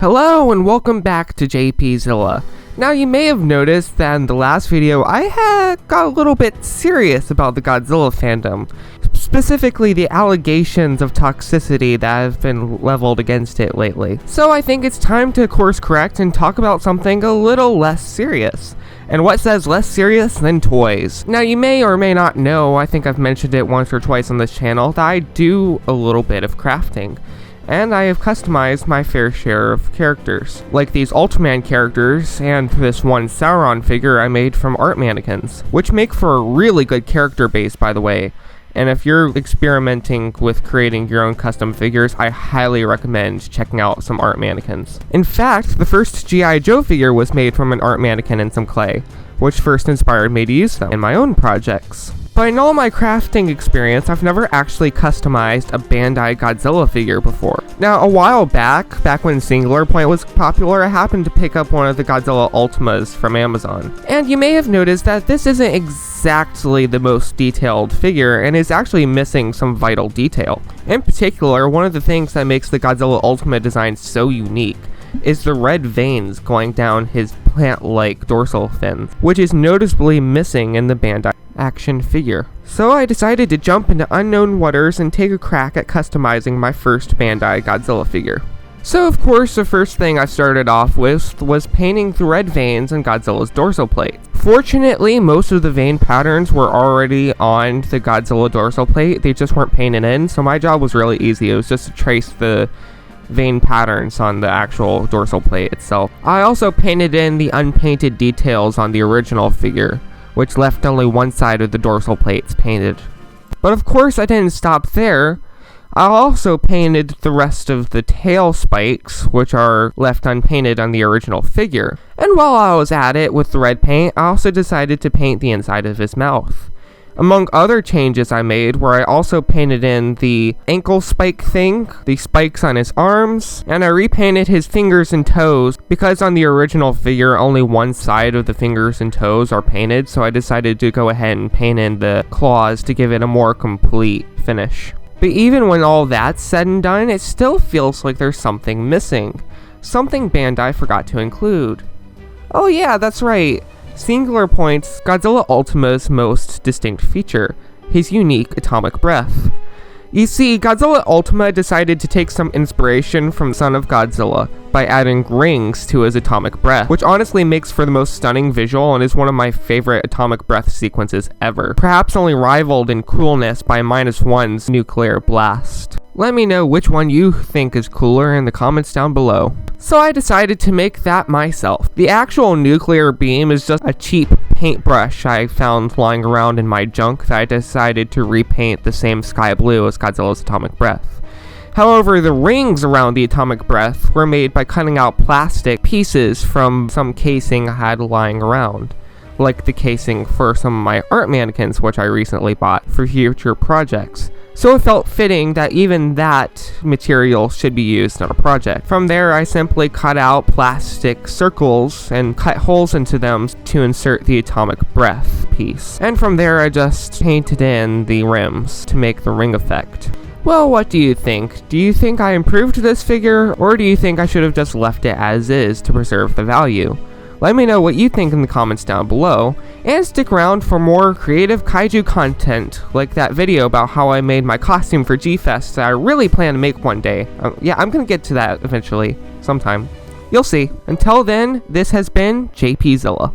Hello and welcome back to JPZilla. Now you may have noticed that in the last video I had got a little bit serious about the Godzilla fandom, specifically the allegations of toxicity that have been leveled against it lately. So I think it's time to course correct and talk about something a little less serious. And what says less serious than toys? Now you may or may not know, I think I've mentioned it once or twice on this channel, that I do a little bit of crafting. And I have customized my fair share of characters, like these Ultraman characters and this one Sauron figure I made from art mannequins, which make for a really good character base, by the way. And if you're experimenting with creating your own custom figures, I highly recommend checking out some art mannequins. In fact, the first G.I. Joe figure was made from an art mannequin and some clay, which first inspired me to use them in my own projects. But in all my crafting experience, I've never actually customized a Bandai Godzilla figure before. Now, a while back when Singular Point was popular, I happened to pick up one of the Godzilla Ultimas from Amazon. And you may have noticed that this isn't exactly the most detailed figure and is actually missing some vital detail. In particular, one of the things that makes the Godzilla Ultima design so unique is the red veins going down his plant-like dorsal fin, which is noticeably missing in the Bandai action figure. So I decided to jump into unknown waters and take a crack at customizing my first Bandai Godzilla figure. So of course the first thing I started off with was painting the red veins on Godzilla's dorsal plate. Fortunately, most of the vein patterns were already on the Godzilla dorsal plate, they just weren't painted in, so my job was really easy. It was just to trace the vein patterns on the actual dorsal plate itself. I also painted in the unpainted details on the original figure, which left only one side of the dorsal plates painted. But of course I didn't stop there. I also painted the rest of the tail spikes, which are left unpainted on the original figure. And while I was at it with the red paint, I also decided to paint the inside of his mouth. Among other changes I made were I also painted in the ankle spike thing, the spikes on his arms, and I repainted his fingers and toes because on the original figure only one side of the fingers and toes are painted, so I decided to go ahead and paint in the claws to give it a more complete finish. But even when all that's said and done, it still feels like there's something missing. Something Bandai forgot to include. Oh yeah, that's right. Singular Point's Godzilla Ultima's most distinct feature, his unique atomic breath. You see, Godzilla Ultima decided to take some inspiration from Son of Godzilla by adding rings to his atomic breath, which honestly makes for the most stunning visual and is one of my favorite atomic breath sequences ever, perhaps only rivaled in coolness by -1's nuclear blast. Let me know which one you think is cooler in the comments down below. So I decided to make that myself. The actual nuclear beam is just a cheap paintbrush I found lying around in my junk that I decided to repaint the same sky blue as Godzilla's atomic breath. However, the rings around the atomic breath were made by cutting out plastic pieces from some casing I had lying around, like the casing for some of my art mannequins which I recently bought for future projects. So it felt fitting that even that material should be used on a project. From there, I simply cut out plastic circles and cut holes into them to insert the atomic breath piece. And from there, I just painted in the rims to make the ring effect. Well, what do you think? Do you think I improved this figure, or do you think I should have just left it as is to preserve the value? Let me know what you think in the comments down below, and stick around for more creative kaiju content, like that video about how I made my costume for G-Fest that I really plan to make one day. Yeah, I'm gonna get to that eventually, sometime. You'll see. Until then, this has been JPZilla.